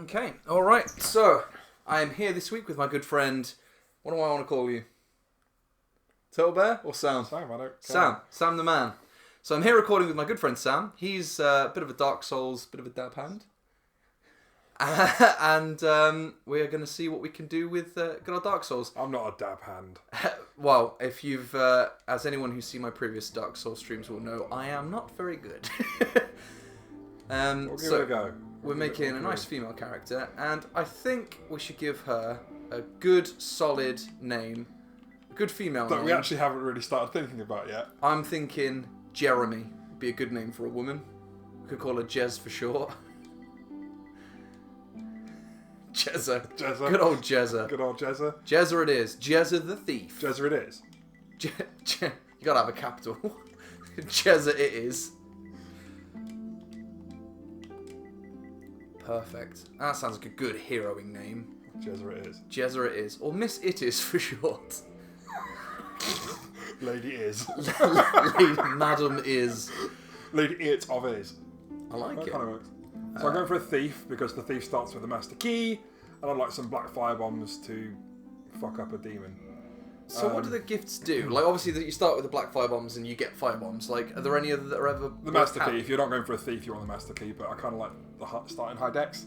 Okay, alright, so I am here this week with my good friend, what do I want to call you? Turtle Bear or Sam? Sam, I don't care. Sam the man. So I'm here recording with my good friend Sam. He's a bit of a Dark Souls, bit of a dab hand. And we're going to see what we can do with good old Dark Souls. I'm not a dab hand. Well, if you've, as anyone who's seen my previous Dark Souls streams will know, I am not very good. We'll give it a go. We're making a nice female character, and I think we should give her a good, solid name. A good female name. That we actually haven't really started thinking about yet. I'm thinking Jeremy would be a good name for a woman. We could call her Jez for short. Jezza. Jezza. Good old Jezza. Good old Jezza. Jezza it is. Jezza the thief. Jezza it is. You gotta have a capital. Jezza it is. Perfect. That sounds like a good heroing name. Jezza it is. Jezza it is. Or Miss It is for short. Lady is. Lady Madam is. Lady it of is. I like That it. kind of works. So I'm going for a thief because the thief starts with a master key, and I'd like some black fire bombs to fuck up a demon. So what do the gifts do? Like, obviously, you start with the black fire bombs and you get fire bombs. Like, are there any other that are ever... The master key. If you're not going for a thief, you want the master key, but I kind of like the starting high decks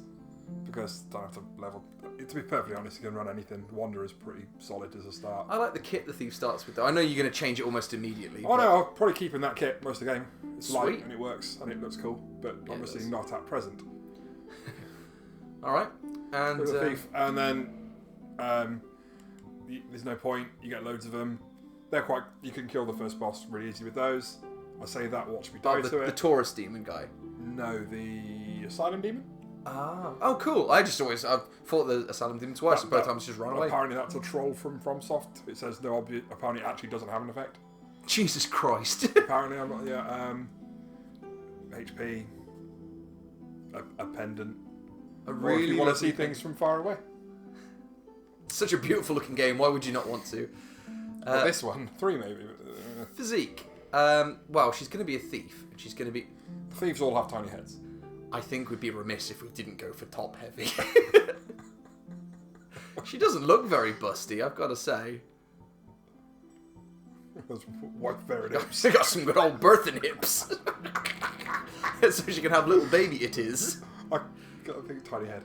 because I don't have to level... To be perfectly honest, you can run anything. Wander is pretty solid as a start. I like the kit the thief starts with, though. I know you're going to change it almost immediately. Oh no, I'll probably keep in that kit most of the game. It's Sweet. light and it works and it looks cool, but Yeah, obviously not at present. Alright. And... So the thief, and then there's no point. You get loads of them. They're quite... You can kill the first boss really easy with those. I say that, watch me die to the it. Taurus demon guy. No, the Asylum Demon. Ah. Oh, cool. I thought the Asylum demons were, so both times just run away. Apparently that's a troll from FromSoft. It says no, apparently it actually doesn't have an effect. Jesus Christ. Apparently I'm not, yeah, HP, a pendant. A Or really if you want to lovely see things from far away. Such a beautiful looking game, why would you not want to? Well, this one, 3 maybe. Physique. Well, she's going to be a thief. And she's going to be... Thieves all have tiny heads. I think we'd be remiss if we didn't go for top heavy. She doesn't look very busty, I've got to say. Those white fairy hips. She got some good old birthing hips. So she can have little baby itties. I got a big tiny head.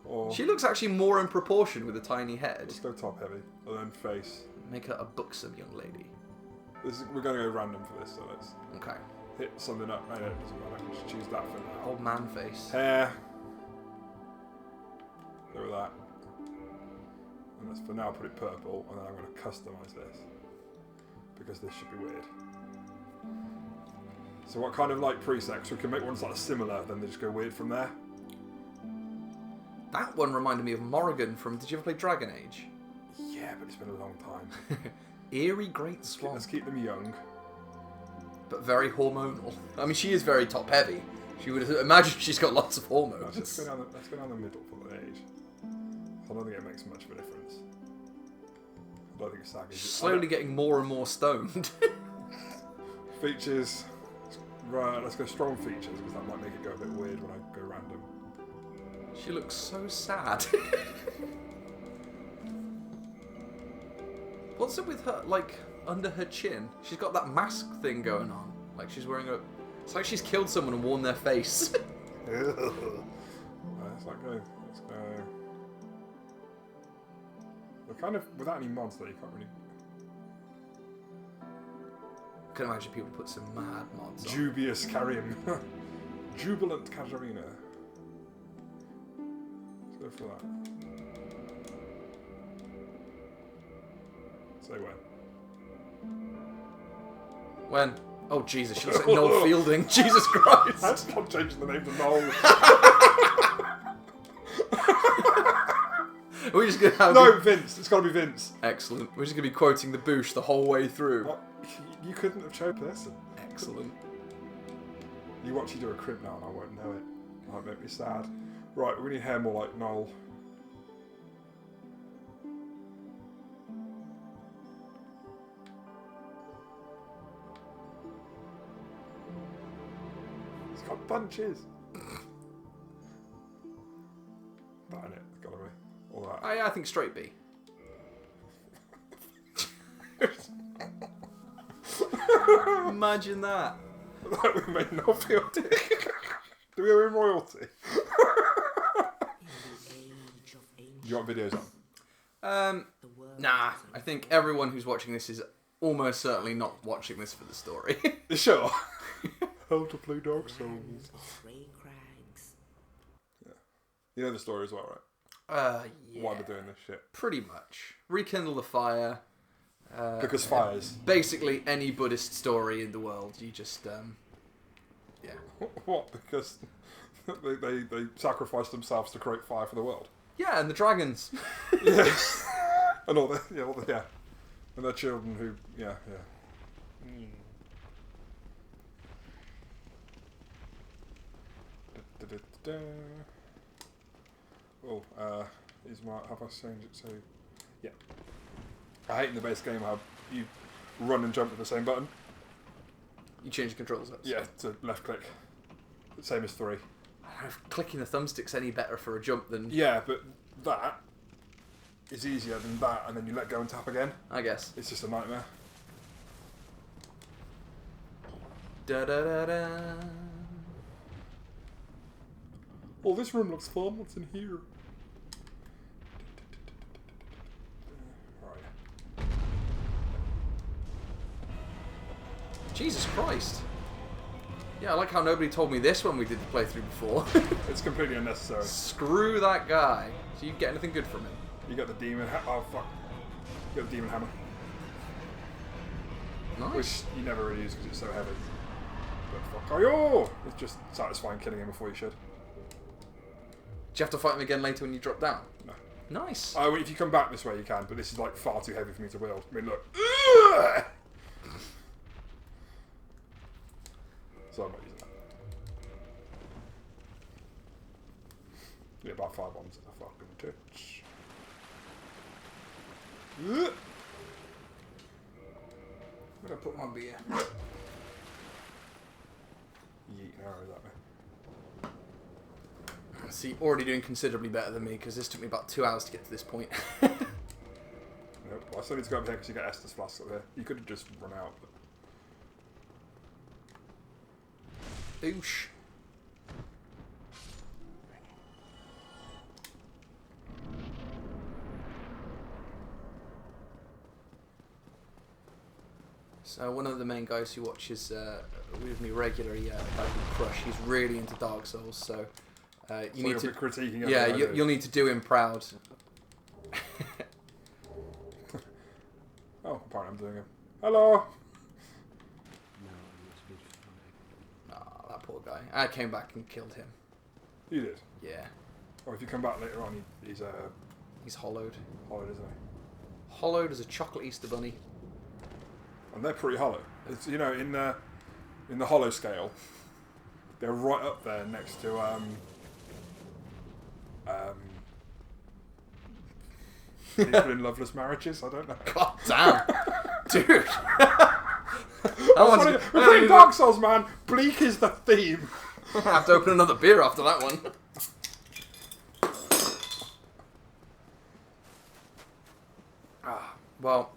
Or She looks actually more in proportion with a tiny head. let's go top heavy, and then face. Make her a buxom young lady. We're going to go random for this, so let's Okay. hit something up. No, it doesn't matter. Just choose that for now. Old man face. Hair. Go with that. And let's for now put it purple, and then I'm going to customize this because this should be weird. So what kind of like presets? We can make ones like similar, then they just go weird from there. That one reminded me of Morrigan from... Did you ever play Dragon Age? Yeah, but it's been a long time. Eerie Great Swamp. Let's keep them young. But very hormonal. I mean, she is very top heavy. She would imagine she's got lots of hormones. Let's go down the middle for the age. I don't think it makes much of a difference. I don't think it's saggy. Slowly getting more and more stoned. Features. Right, let's go strong features because that might make it go a bit weird when I go random. She looks so sad. What's up with her, like, under her chin? She's got that mask thing going on. Like, she's wearing a... It's like she's killed someone and worn their face. Let's not go. Let's go. We're kind of, without any mods though, you can't really... I can imagine people put some mad mods on. Dubious Karim. Jubilant Katarina. Let's go for that. Say when. When? Oh, Jesus, she looks like Noel Fielding. Jesus Christ. That's not changing the name to Noel. Are we just going to have... No, Vince. It's got to be Vince. Excellent. We're just going to be quoting the Boosh the whole way through. What? You couldn't have chosen this. Excellent. You watch you do a crib now and I won't know it. Might make me sad. Right, we need hair more like Noel. He's got bunches. that in it. It's gotta be. All that. I think straight B. Imagine that. Like we made no feel. Do we owe him royalty? Do you want videos on? Nah. I think everyone who's watching this is almost certainly not watching this for the story. Sure. How to play Dark Souls. Yeah. You know the story as well, right? Yeah. Why they're doing this shit. Pretty much. Rekindle the fire. Because fires. Basically any Buddhist story in the world, you just, yeah. What? Because they sacrificed themselves to create fire for the world. Yeah, and the dragons. Yeah. And all the and their children who, yeah. Oh, have I changed it so? Yeah. I hate in the base game how you run and jump with the same button. You change the controls up. Yeah, to left click. Same as 3. I don't know if clicking the thumbsticks any better for a jump than... Yeah, but that is easier than that, and then you let go and tap again. I guess. It's just a nightmare. Da-da-da-da. Oh, this room looks fun. What's in here? Right. Jesus Christ. Yeah, I like how nobody told me this when we did the playthrough before. It's completely unnecessary. Screw that guy. Do you get anything good from him? You got the demon. Oh fuck! You got the demon hammer, Nice. which you never really use because it's so heavy. But fuck! Oh, it's just satisfying killing him before you should. Do you have to fight him again later when you drop down? No. Nice. Oh, if you come back this way, you can. But this is like far too heavy for me to wield. I mean, look. So I'm not using that. Yeah, about 5 ones at the fucking touch. I'm gonna put my beer. Yeeting arrows at me. See, already doing considerably better than me because this took me about 2 hours to get to this point. Nope. Well, I still need to go up here because you get Estus flasks up here. You could have just run out. But... Oosh. So one of the main guys who watches with me regularly, Crush, he's really into Dark Souls, so you need to critiquing. Yeah, you'll need to do him proud. Oh, apparently I'm doing him. Hello. Oh, that poor guy. I came back and killed him. You did. Yeah. Or if you come back later on, he's hollowed. hollowed, isn't he? Hollowed as a chocolate Easter bunny. And they're pretty hollow. It's, you know, in the hollow scale, they're right up there next to people in loveless marriages. I don't know. God damn, dude. We're playing Dark Souls, man. Bleak is the theme. I have to open another beer after that one. Well,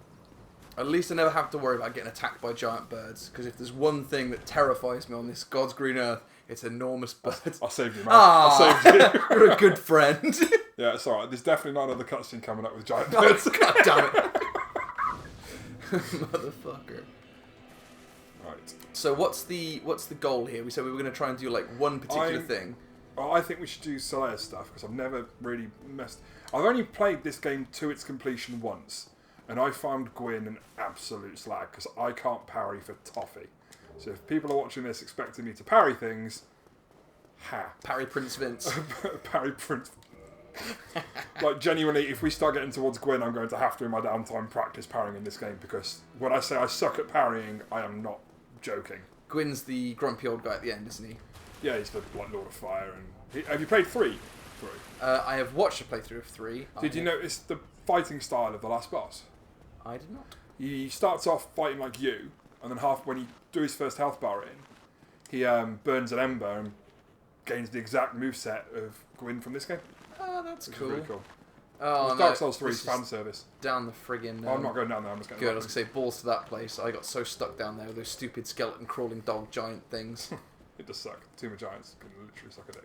at least I never have to worry about getting attacked by giant birds, because if there's one thing that terrifies me on this God's green earth, it's enormous birds. I saved you, man. I saved you. You're a good friend. Yeah, it's alright. There's definitely not another cutscene coming up with giant birds. God damn it. Motherfucker. Right. So what's the goal here? We said we were going to try and do like one particular thing. Well, I think we should do Solaire stuff, because I've never really messed... I've only played this game to its completion once, and I found Gwyn an absolute slag, because I can't parry for toffee. So if people are watching this expecting me to parry things, Parry Prince Vince. Parry Prince... Like, genuinely, if we start getting towards Gwyn, I'm going to have to, in my downtime, practice parrying in this game, because when I say I suck at parrying, I am not joking. Gwyn's the grumpy old guy at the end, isn't he? Yeah, he's the like, Lord of Fire. And have you played 3? I have watched a playthrough of 3. Did you notice the fighting style of the last boss? I did not. He starts off fighting like you, and then when he do his first health bar in, he burns an ember and gains the exact moveset of Gwyn from this game. Oh, that's which cool. is really cool. Oh, It's no, Dark Souls 3's this is fan service. down the friggin'... I'm not going down there, I'm just going Good, I was going to say, balls to that place. I got so stuck down there with those stupid skeleton crawling dog giant things. It does suck. Tomb of Giants can literally suck a dick.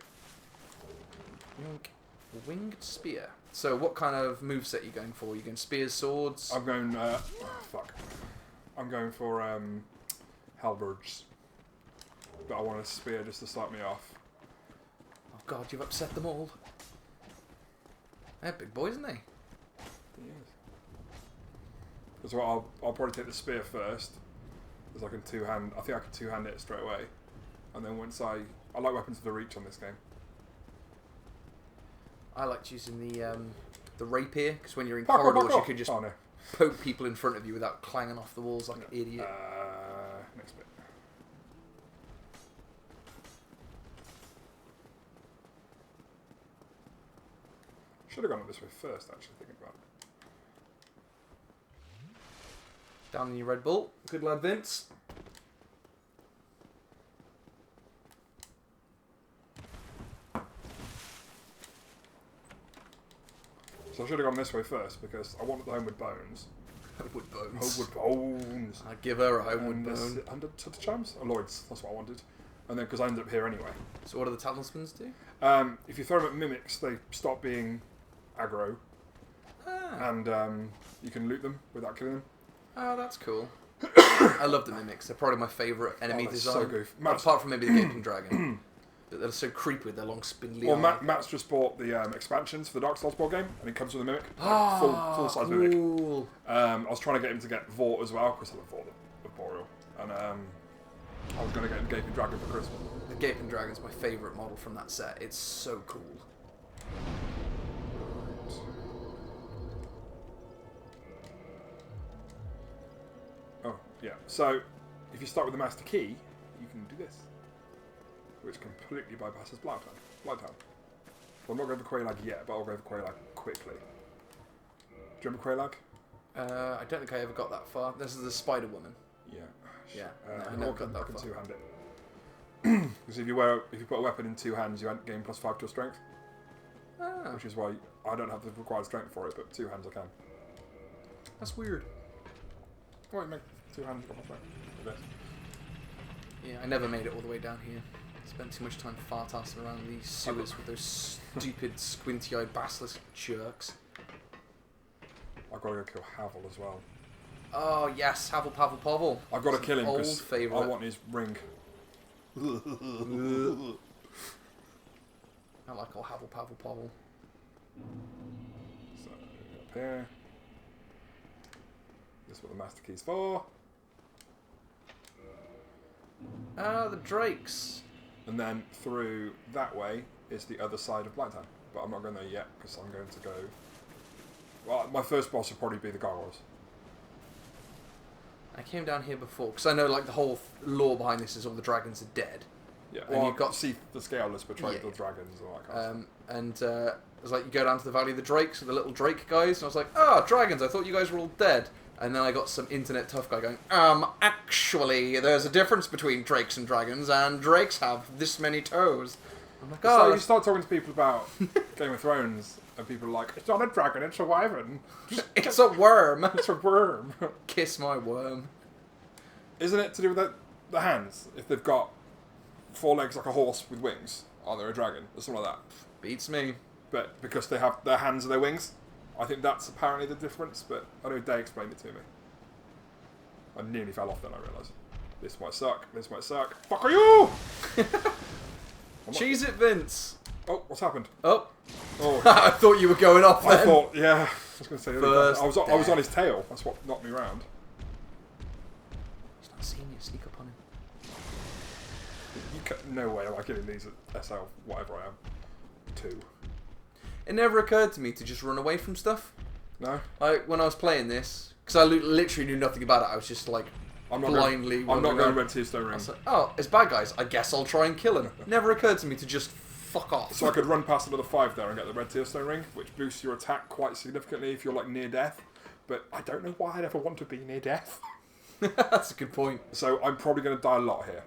Winged spear. So what kind of moveset are you going for? Are you going spears, swords? I'm going, fuck. I'm going for, halberds. But I want a spear just to start me off. Oh god, you've upset them all. They're big boys, aren't they? Yes. So I'll probably take the spear first, because I can two-hand. I think I can two-hand it straight away, and then once I like weapons of the reach on this game. I liked using the rapier because when you're in corridors, you can just no. poke people in front of you without clanging off the walls like an idiot. Next bit. Should have gone up this way first, actually, thinking about it. Down in your Red Bull. Good lad, Vince. So I should have gone this way first, because I wanted the Homeward Bones. Homeward Bones. Homeward Bones! I'd give her a Homeward And Bone. under to the Charms? Or Lloyd's, that's what I wanted. And then, because I ended up here anyway. So what do the talismans do? If you throw them at mimics, they stop being aggro. Ah. And you can loot them without killing them. Oh, that's cool. I love the mimics. They're probably my favourite enemy they're design. so goofy. Apart from maybe the Gaping Dragon. But they're so creepy with their long spindly Well, arms. Matt's just bought the expansions for the Dark Souls board game, and it comes with a mimic. Ah, full size cool. mimic. I was trying to get him to get Vort as well, because I love Vort, the Boreal. And I was going to get him Gaping Dragon for Christmas. The Gaping Dragon's my favourite model from that set. It's so cool. Oh, yeah. So, if you start with the Master Key, you can do this. Which completely bypasses Blighttown. Well, I'm not going for Quelaag yet, but I'll go for Quelaag quickly. Do you remember Quelaag? I don't think I ever got that far. This is the Spider Woman. Yeah. Yeah, no, I never got that I can far. two-hand it. Because if you put a weapon in two hands, you gain +5 to your strength. Ah, Which is why I don't have the required strength for it, but two hands I can. that's weird. Well, you make two hands got my strength. Okay. Yeah, I never made it all the way down here. Spent too much time fart-assing around these sewers with those stupid squinty-eyed basilisk jerks. I've got to go kill Havel as well. Oh yes, Havel Pavel Povel. I've got to kill him Old because favourite. I want his ring. I like old Havel Pavel Povel. So, up here. This is what the Master Key's for. Ah, the drakes. And then through that way is the other side of Blighttown. But I'm not going there yet because I'm going to go... Well, my first boss will probably be the gargoyles. I came down here before because I know like the whole lore behind this is all the dragons are dead. Yeah, And well, you've got- see the Scaleless betrayed Yeah. the dragons and all that kind of stuff. And it was like you go down to the Valley of the Drakes with the little Drake guys, and I was like, oh, dragons! I thought you guys were all dead. And then I got some internet tough guy going, actually, there's a difference between drakes and dragons, and drakes have this many toes. I'm like, So oh, you start talking to people about Game of Thrones, and people are like, it's not a dragon, it's a wyvern. it's a worm. It's a worm. Kiss my worm. Isn't it to do with the hands? If they've got 4 legs like a horse with wings, are they a dragon? Or something like that. Beats me. But because they have their hands and their wings, I think that's apparently the difference, but I know Day explained it to me. I nearly fell off then, I realised. This might suck, this might suck. Fuck are you? Cheese it, Vince. Oh, what's happened? Oh. Oh, I thought you were going off then. I thought, yeah. I was going to say, First I was on his tail. That's what knocked me round. He's not seeing you. Sneak up on him. No way am I killing these at SL, whatever I am. 2. It never occurred to me to just run away from stuff. No? Like, when I was playing this, because I literally knew nothing about it, I was just like, I'm not blindly I'm not wandering going around. Red Tearstone I Ring. was like, oh, it's bad guys. I guess I'll try and kill them. Never occurred to me to just fuck off. So I could run past another 5 there and get the Red Tearstone Ring, which boosts your attack quite significantly if you're like near death. But I don't know why I'd ever want to be near death. That's a good point. So I'm probably going to die a lot here,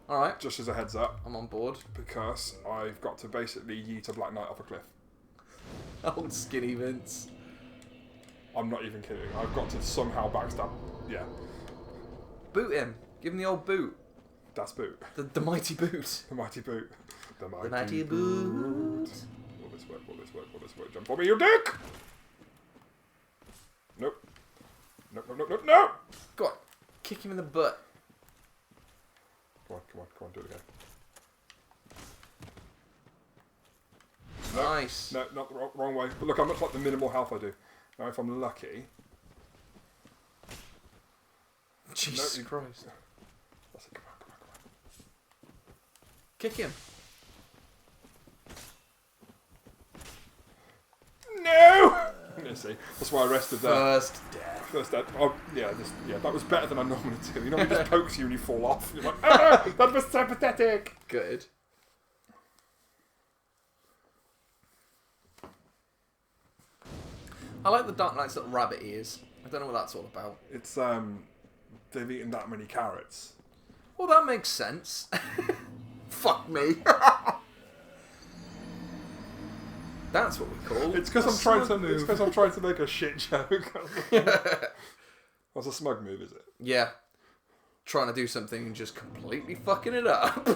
Alright, just as a heads up, I'm on board. because I've got to basically yeet a Black Knight off a cliff. Old skinny Vince. I'm not even kidding. I've got to somehow backstab. Yeah. Boot him. Give him the old boot. That's boot. The mighty boot. The mighty boot. The mighty boot. Will this work? Will this work? Will this work? Jump for me, you dick! Nope. Nope, nope, nope, nope, no! Go on. Kick him in the butt. Come on, come on, come on, do it again. Nice. No, not the wrong way. But look, how much like the minimal health I do. Now, if I'm lucky... Jesus Christ. That's it, come on, come on, come on. Kick him. No! You see, that's why I rested there. First death. First death. Oh, yeah, that was better than I normally do. You know, he just pokes you and you fall off. You're like, ah, that was so pathetic. Good. I like the Dark Knight's little rabbit ears. I don't know what that's all about. It's, they've eaten that many carrots. Well, that makes sense. Fuck me. That's what we call. It's because I'm trying to make a shit joke. That's a smug move, is it? Yeah. Trying to do something and just completely fucking it up.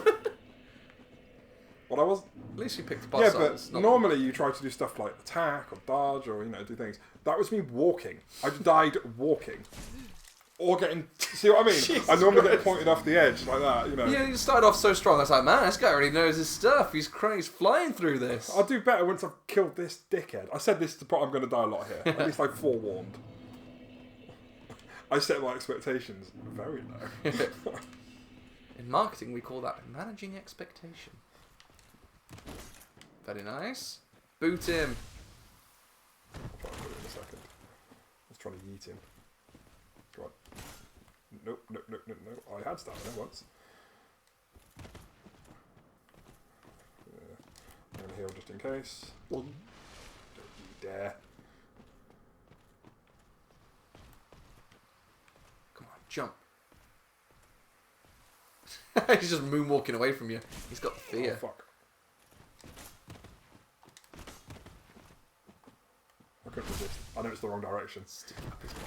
Well, I was. At least you picked up our Yeah, souls, but normally you try to do stuff like attack or dodge or do things. That was me walking. I died walking. Or getting, see what I mean? Jesus I normally Christ. get pointed off the edge like that, Yeah, you started off so strong. I was like, man, this guy already knows his stuff. He's flying through this. I'll do better once I've killed this dickhead. I said this to put I'm going to die a lot here. At least I'm forewarned. I set my expectations very low. In marketing, we call that managing expectation. Very nice. Boot him. I'll try and do it in a second. Let's try to yeet him. Go on. Nope, nope, nope, nope, nope. I had stamina once. I'm going to heal just in case. Don't you dare. Come on, jump. He's just moonwalking away from you. He's got the fear. Oh, fuck. I couldn't resist. I know it's the wrong direction. Stick it up his butt.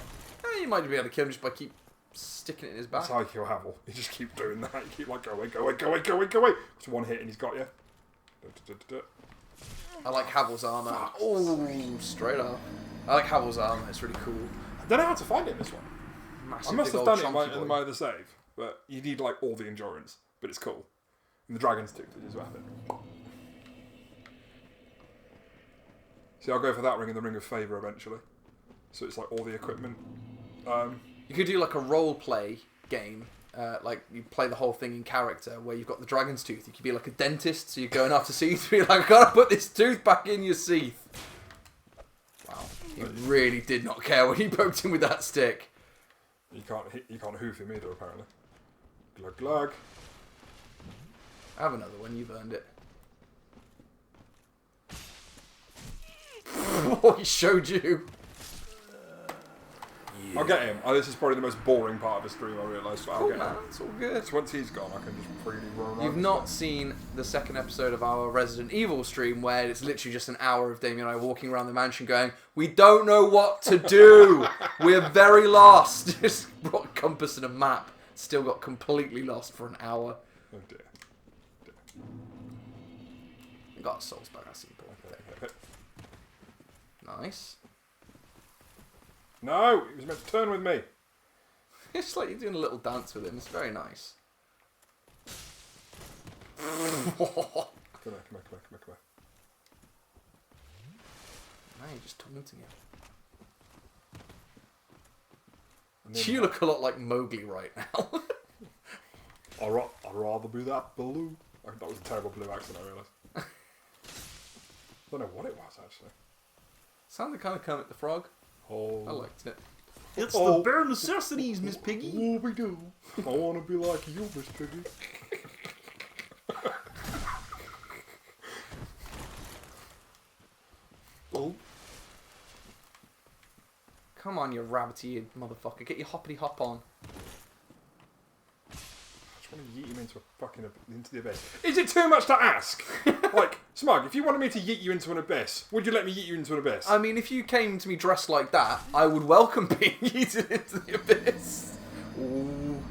You might be able to kill him just by keep sticking it in his back. That's how you kill Havel. You just keep doing that. You keep like, go away, go away, go away, go away, go away. Just one hit and he's got you. I like Havel's armour. Oh, straight up. I like Havel's armour. It's really cool. I don't know how to find it in this one. Massive, I must big have old done it chunky in boy. my other save, but you need like all the endurance. But it's cool. And the dragon's tooth is his weapon. See, I'll go for that ring and the ring of favour eventually. So it's like all the equipment. You could do like a role play game. Like you play the whole thing in character where you've got the dragon's tooth. You could be like a dentist, so you're going after teeth. You're like, I gotta put this tooth back in your teeth. Wow, he really did not care when he poked him with that stick. You can't hoof him either apparently. Glug glug. I have another one. You've earned it. Oh, he showed you. Yeah. I'll get him. Oh, this is probably the most boring part of the stream, I realise. But I'll Cool, get man. him. It's all good. So once he's gone, I can just freely run around. You've not seen the second episode of our Resident Evil stream where it's literally just an hour of Damien and I walking around the mansion going, we don't know what to do. We're very lost. Just brought a compass and a map. Still got completely lost for an hour. Oh dear. Got a souls back, that's important. Okay. Nice. No! He was meant to turn with me. It's like you're doing a little dance with him. It's very nice. Come here. Now you're just taunting him. And then You look a lot like Mowgli right now. I'd rather be that blue. That was a terrible blue accent, I realised. I don't know what it was, actually. Sounded kind of Kermit the Frog. Oh. I liked it. It's the bare necessities, Miss Piggy. What we do? I want to be like you, Miss Piggy. Oh. Come on, you rabbity motherfucker. Get your hoppity hop on. I just want to yeet him into the abyss. Is it too much to ask? Like, Smug, if you wanted me to yeet you into an abyss, would you let me yeet you into an abyss? I mean, if you came to me dressed like that, I would welcome being yeeted into the abyss. Ooh.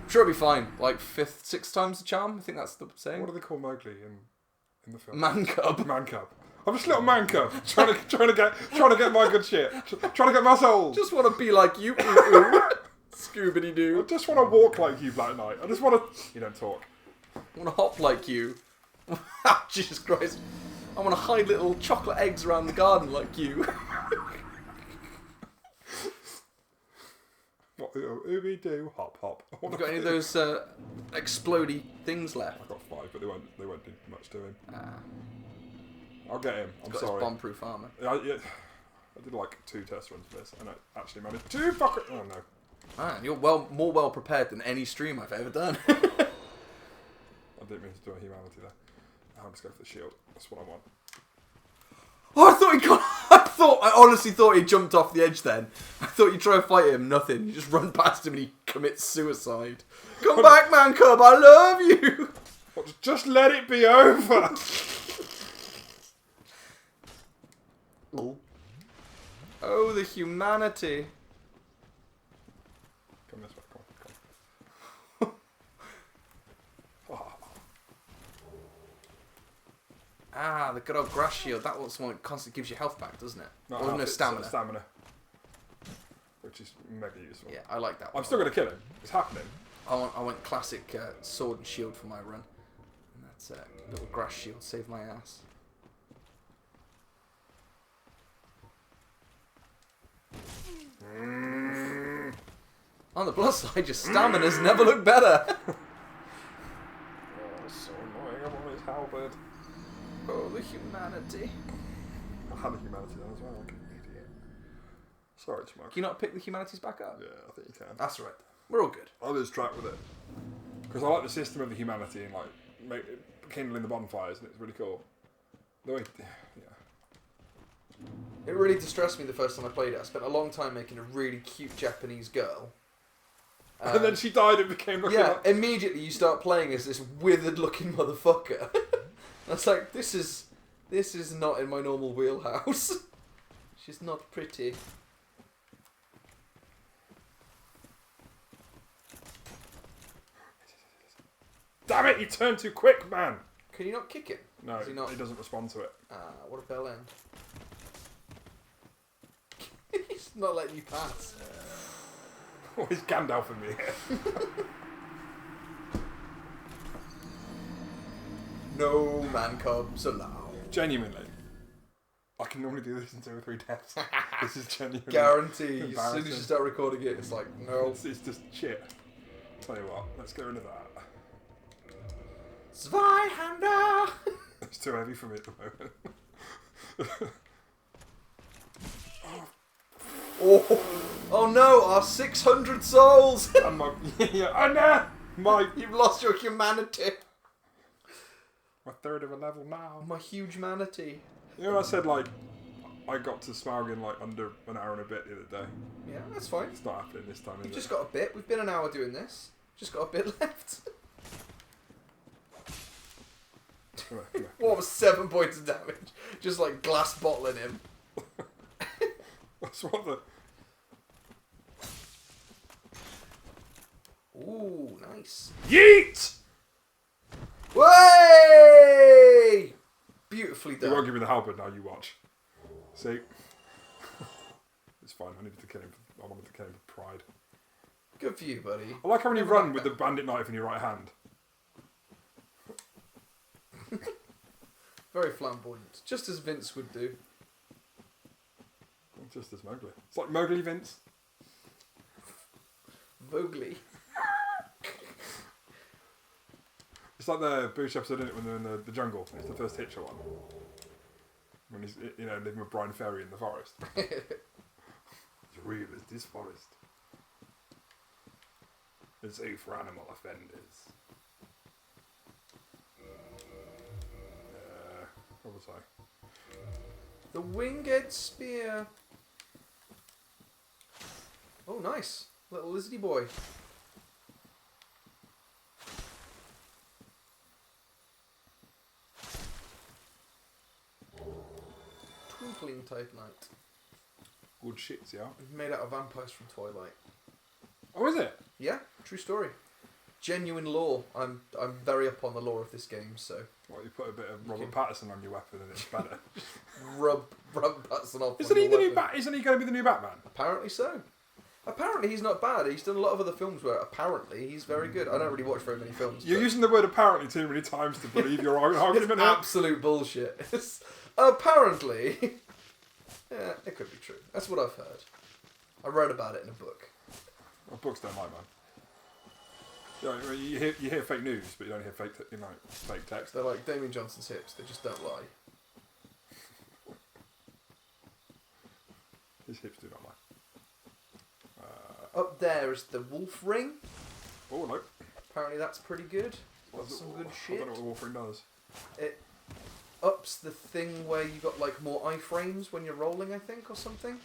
Sure, it'll be fine. Like, 5th, 6th time's the charm? I think that's the saying. What do they call Mowgli in the film? Man-cub. Man-cub. I'm just a little man-cub, trying to get my good shit. Trying to get my soul. Just want to be like you, Scooby-Doo. I just want to walk like you, Black Knight. I just want to... You don't talk. I want to hop like you. Jesus Christ. I want to hide little chocolate eggs around the garden like you. What? Ooby-doo, hop, hop. Have you got any of those explodey things left? I've got 5, but they won't do much to him. Ah. I'll get him. I'm Got sorry. his bomb-proof armour. I did like 2 test runs for this, and I actually managed 2 fucking... Oh no. Man, you're more well prepared than any stream I've ever done. I didn't mean to do a humanity there. I'll just go for the shield. That's what I want. Oh, I honestly thought he jumped off the edge then. I thought you try to fight him, nothing. You just run past him and he commits suicide. Come back, Man-cub, I love you! Just let it be over! Oh, the humanity. Come this way, come on. Ah, the good old grass shield. That was one that constantly gives you health back, doesn't it? No, Or no stamina. Stamina. Which is mega useful. Yeah, I like that one. I'm still going to kill him. It's happening. I went classic sword and shield for my run. And that's little grass shield. Save my ass. On the plus side, your stamina's never looked better. Oh, so annoying. I'm on his halberd. Oh, the humanity. I had the humanity then as well, like an idiot. Sorry, Smug. Can you not pick the humanities back up? Yeah, I think you can. That's right. We're all good. I'll lose track with it. Because I like the system of the humanity and like kindling the bonfires, and it's really cool. The way, yeah. It really distressed me the first time I played it. I spent a long time making a really cute Japanese girl. And then she died and became like... Yeah, immediately you start playing as this withered looking motherfucker. I was like, this is not in my normal wheelhouse. She's not pretty. Damn it, you turned too quick, man! Can you not kick it? No, he not? he doesn't respond to it. What a bell end. He's not letting you pass. Oh, he's Gandalf in me. No man-cubs allowed. Genuinely. I can normally do this in 2 or 3 deaths. This is genuinely... Guarantee. As soon as you embarrassing. start recording it, it's like, no. It's just shit. Tell you what, let's get rid of that. Zweihander! It's too heavy for me at the moment. Oh no, our 600 souls! And my... Yeah, oh no! You've lost your humanity. My 3rd of a level now. My huge manatee. You know, I said like I got to Smug in like under an hour and a bit the other day. Yeah, that's fine. It's not happening this time. We've Is just it? got a bit. We've been an hour doing this. Just got a bit left. Come here. What was 7 points of damage? Just like glass bottling him. That's what the... Ooh, nice. Yeet! Way! Beautifully He won't done. give me the halberd now. You watch. See, it's fine. I needed to kill him. I wanted to kill him for pride. Good for you, buddy. I like how when you Never run liked with that. the bandit knife in your right hand. Very flamboyant. Just as Vince would do. Just as Mowgli. It's like Mowgli Vince. Vogely. It's like the Boosh episode, isn't it, when they're in the jungle. It's the first Hitcher one. When he's, you know, living with Brian Ferry in the forest. As real as this forest. It's safe for animal offenders. What was I? The winged spear. Oh, nice. Little lizardy boy. sparkling Titanite. Good shits, yeah. Made out of vampires from Twilight. Oh, is it? Yeah, true story. Genuine lore. I'm very up on the lore of this game, so. Well, you put a bit of Robert Pattinson on your weapon and it's better. rub Pattinson off. Isn't he the new Isn't he going to be the new Batman? Apparently so. Apparently he's not bad. He's done a lot of other films where apparently he's very good. I don't really watch very many films. You're using the word apparently too many times to believe your own argument. Absolute bullshit. Apparently. Yeah, it could be true. That's what I've heard. I read about it in a book. Well, books don't lie, man. You hear fake news, but you don't hear fake text. They're like Damien Johnson's hips. They just don't lie. His hips do not lie. Up there is the wolf ring. Oh, no. Apparently that's pretty good. Got some good shit. I don't know what the wolf ring does. It ups the thing where you got like more iframes when you're rolling, I think, or something.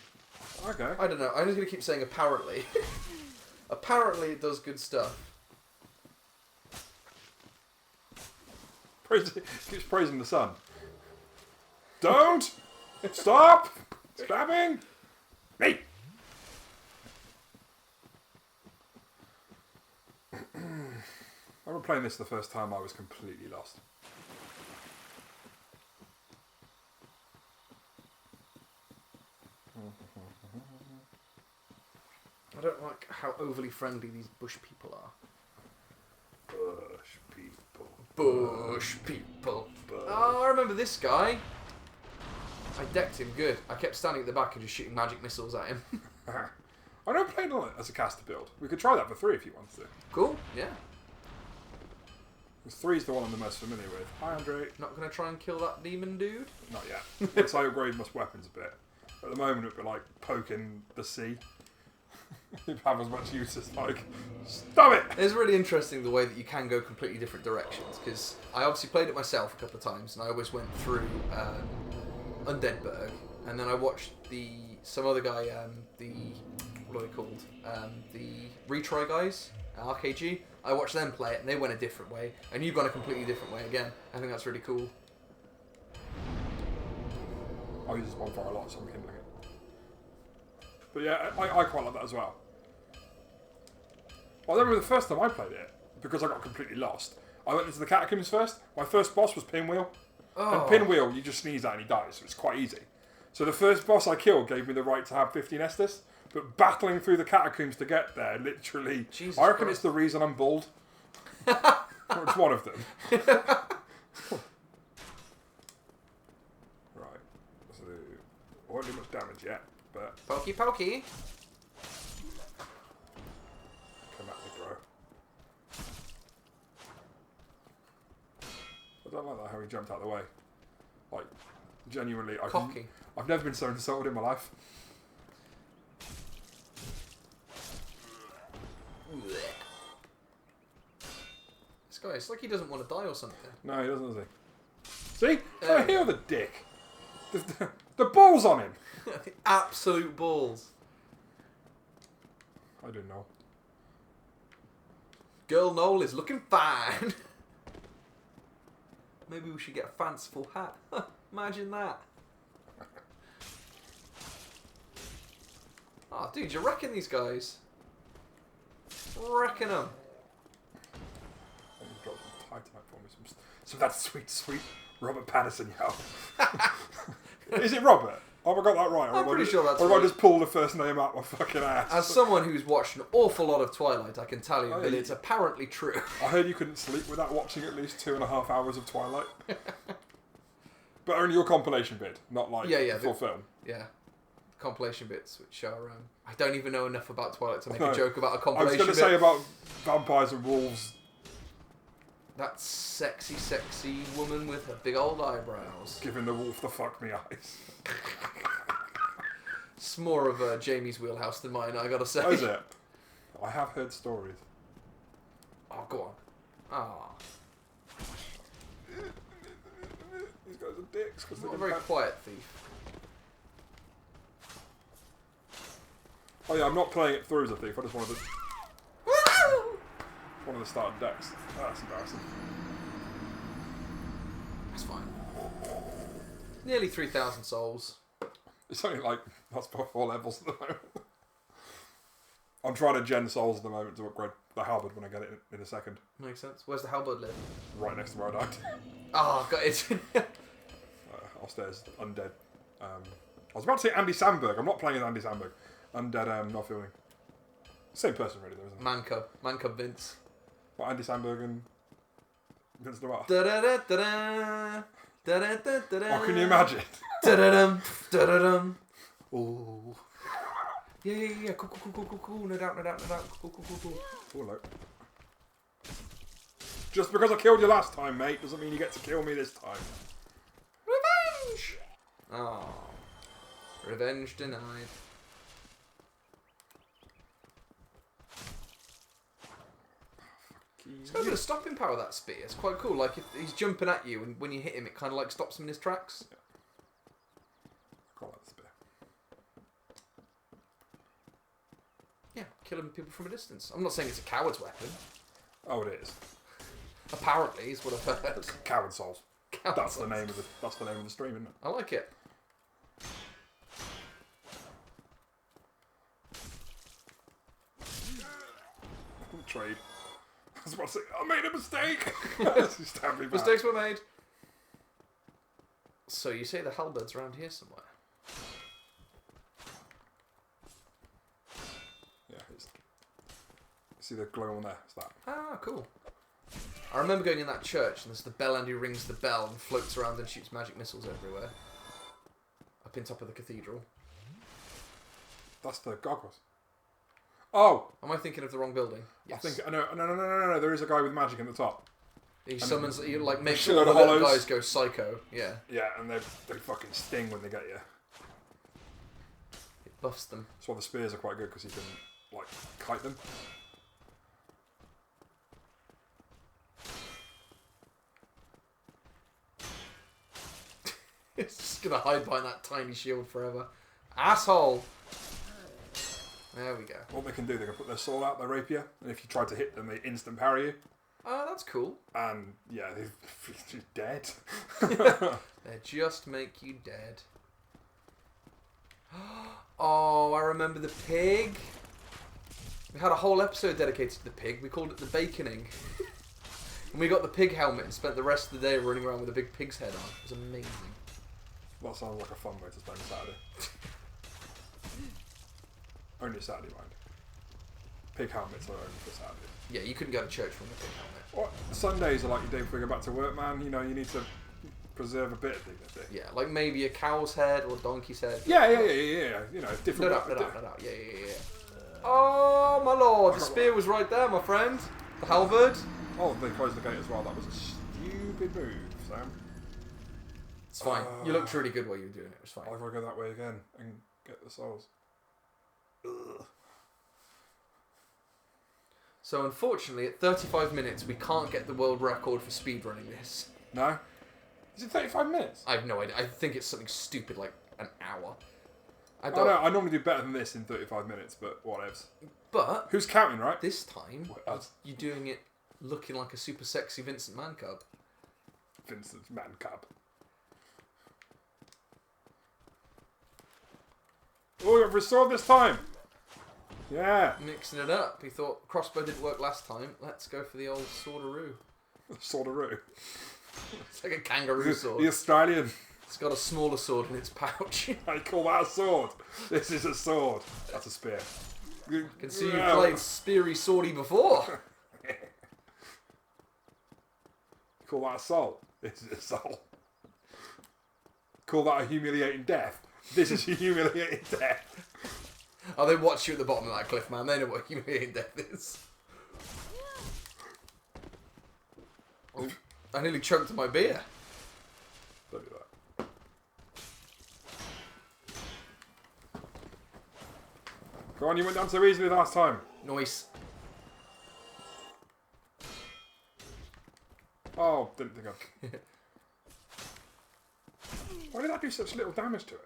Okay. I don't know. I'm just going to keep saying apparently. Apparently it does good stuff. Keeps praising the sun. Don't! Stop! Stabbing! Me! I remember playing this the first time I was completely lost. I don't like how overly friendly these bush people are. Bush people. Bush people. Oh, I remember this guy. I decked him good. I kept standing at the back and just shooting magic missiles at him. I never played on it as a caster build. We could try that for 3 if you wanted to. Cool, yeah. 3 is the one I'm the most familiar with. Hi, Andre. Not going to try and kill that demon dude? Not yet. Once I upgrade my weapons a bit. At the moment, it'd be like poking the sea. You'd have as much use as like, stop it! It's really interesting the way that you can go completely different directions, because I obviously played it myself a couple of times, and I always went through Undeadburg, and then I watched some other guy, what are they called? The Retry guys, RKG. I watched them play it, and they went a different way, and you've gone a completely different way again. I think that's really cool. I use this bonfire a lot, so I'm kindling it. But yeah, I quite like that as well. Well, I remember the first time I played it, because I got completely lost, I went into the catacombs first. My first boss was Pinwheel. Oh. And Pinwheel, you just sneeze at and he dies, so it's quite easy. So the first boss I killed gave me the right to have 15 Estus, but battling through the catacombs to get there, literally, Jesus I reckon Christ. it's the reason I'm bald. Or it's one of them. Right. So, I won't do much damage yet, but... Pokey pokey. Come at me, bro. I don't like that how he jumped out of the way. Like, genuinely, Cocky. I've never been so insulted in my life. This guy, it's like he doesn't want to die or something. No, he doesn't, does he? See? I heal the dick. The balls on him. The absolute balls. I didn't know. Girl Noel is looking fine. Maybe we should get a fanciful hat. Imagine that. Oh, dude, you reckon these guys? Reckon them. I'm gonna drop some Titanite for me. Some of that sweet, sweet Robert Pattinson, yo. Is it Robert? Have I got that right? I'm pretty sure that's right. Or right. have I just pulled the first name out my fucking ass? As someone who's watched an awful lot of Twilight, I can tell you Oh, that you- it's apparently true. I heard you couldn't sleep without watching at least 2.5 hours of Twilight. But only your compilation bid, not like Yeah, the full film. Yeah. Compilation bits, which are... I don't even know enough about Twilight to make No. a joke about a I was compilation going to bit. say about vampires and wolves. That sexy, sexy woman with her big old eyebrows. Giving the wolf the fuck me eyes. It's more of Jamie's wheelhouse than mine, I gotta say. How is it? I have heard stories. Oh, go on. Ah. These guys are dicks because Not they're a very quiet thief. Oh yeah, I'm not playing it through as a thief. I just wanted to start decks. Oh, that's embarrassing. That's fine. Nearly 3,000 souls. It's only like, that's about 4 levels at the moment. I'm trying to gen souls at the moment to upgrade the halberd when I get it in a second. Makes sense. Where's the halberd live? Right next to where I died. Oh, got it. Upstairs, undead. I was about to say Andy Samberg. I'm not playing as Andy Samberg. Undead, not feeling. Same person, really, though, isn't it? Man-cub. Man-cub Vince. What, Andy Samberg and Vince Noir? Da-da-da-da-da. Da-da-da-da-da. Oh, can you imagine? Da-da-dum. Da-da-dum. Ooh. Yeah. Cool. No doubt. Cool. Oh, look. Just because I killed you last time, mate, doesn't mean you get to kill me this time. Revenge! Oh. Revenge denied. It's got a bit of stopping power, that spear. It's quite cool. Like, if he's jumping at you, and when you hit him, it kind of like stops him in his tracks. Yeah. I quite like the spear. Yeah, killing people from a distance. I'm not saying it's a coward's weapon. Oh, it is. Apparently, is what I've heard. Coward Souls. Coward That's souls. the name of the stream, isn't it? I like it. Trade. I was about to say, I made a mistake! She stabbed me back. Mistakes were made. So you say the halberd's around here somewhere? Yeah, see the glow on there? It's that. Ah, cool. I remember going in that church and there's the bell and who rings the bell and floats around and shoots magic missiles everywhere. Up in top of the cathedral. That's the goggles. Oh! Am I thinking of the wrong building? Yes. I think no. There is a guy with magic in the top. He summons, he like makes shitload all the of little hollows. guys go psycho. Yeah. Yeah, and they fucking sting when they get you. It buffs them. That's why the spears are quite good, because you can like kite them. It's just gonna hide behind that tiny shield forever. Asshole! There we go. What they can do, they can put their sword out, their rapier, and if you try to hit them, they instant parry you. Oh, that's cool. And yeah, they're dead. They just make you dead. Oh, I remember the pig. We had a whole episode dedicated to the pig. We called it the baconing. And we got the pig helmet and spent the rest of the day running around with a big pig's head on. It was amazing. That sounds like a fun way to spend Saturday. Only Saturday, mind. Pig helmets are only for Saturday. Yeah, you couldn't go to church from a pig helmet. What? Sundays are like your day before you go back to work, man. You know, you need to preserve a bit of dignity. Yeah, like maybe a cow's head or a donkey's head. Yeah. You know, different. No. Yeah. Oh, my lord, the spear was right there, my friend. The halberd. Oh, they closed the gate as well. That was a stupid move, Sam. It's fine. You looked really good while you were doing it. It was fine. I've got to go that way again and get the souls. Ugh. So unfortunately, at 35 minutes, we can't get the world record for speedrunning this. No? Is it 35 minutes? I have no idea. I think it's something stupid like an hour. I don't know. I normally do better than this in 35 minutes, but whatevs. But who's counting, right? This time, you're doing it looking like a super sexy Vincent Man-cub. Vincent Man-cub. Oh, you've restored this time. Yeah. Mixing it up. He thought crossbow didn't work last time. Let's go for the old swordaroo. Swordaroo. It's like a kangaroo sword. The Australian. It's got a smaller sword in its pouch. I call that a sword. This is a sword. That's a spear. I can see you played speary swordy before. Call that a soul. This is a soul. Call that a humiliating death. This is a humiliating death. Oh, they watch you at the bottom of that cliff, man. They know what humiliating death is. Oh, I nearly choked on my beer. Don't do that. Go on, you went down so easily last time. Noise. Oh, didn't think of. Why did that do such little damage to him?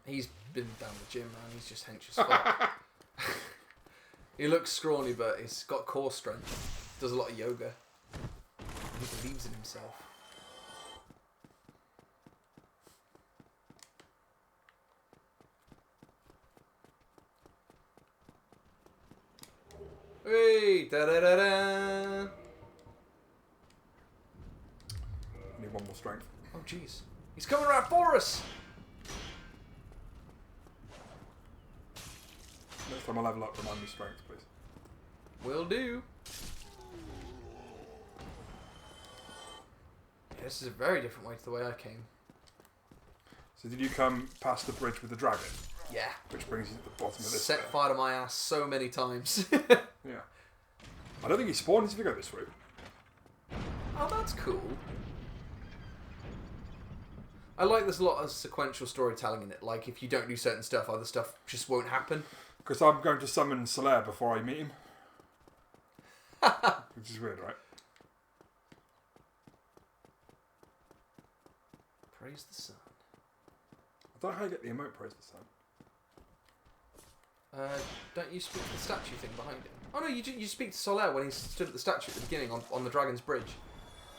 He's been down the gym, man. He's just hench as fuck. He looks scrawny, but he's got core strength. Does a lot of yoga. He believes in himself. Hey, da da da da. Need one more strength. Oh jeez, he's coming right for us. Next time I level up, remind me strength, please. Will do. Yeah, this is a very different way to the way I came. So did you come past the bridge with the dragon? Yeah. Which brings you to the bottom of this. Set fire to my ass so many times. Yeah. I don't think he spawns if you go this route. Oh, that's cool. I like there's a lot of sequential storytelling in it. Like, if you don't do certain stuff, other stuff just won't happen. Because I'm going to summon Solaire before I meet him. Which is weird, right? Praise the sun. I don't know how you get the emote Praise the Sun. Don't you speak to the statue thing behind it? Oh no, you speak to Solaire when he stood at the statue at the beginning on the Dragon's Bridge.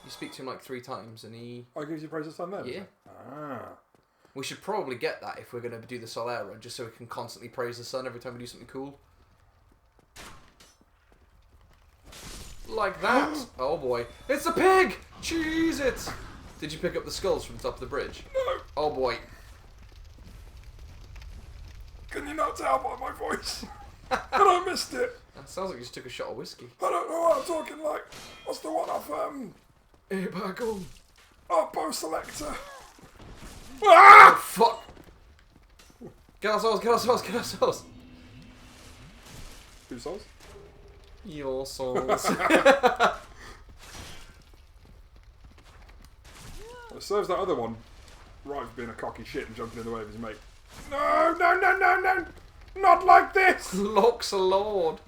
You speak to him like 3 times and he... Oh, he gives you Praise the Sun then? Yeah. Ah. We should probably get that if we're going to do the Solaire run, just so we can constantly praise the sun every time we do something cool. Like that! Oh boy. It's a pig! Cheese it! Did you pick up the skulls from the top of the bridge? No! Oh boy. Can you not tell by my voice? But I missed it! That sounds like you just took a shot of whiskey. I don't know what I'm talking like. What's the one off, Embark. Oppo Selector? Oh, Ah! fuck! Get ourselves, get ourselves, get ourselves! Whose souls? Your souls. It serves that other one right for being a cocky shit and jumping in the way of his mate. No, no, no, no, no! Not like this! Locks a lord.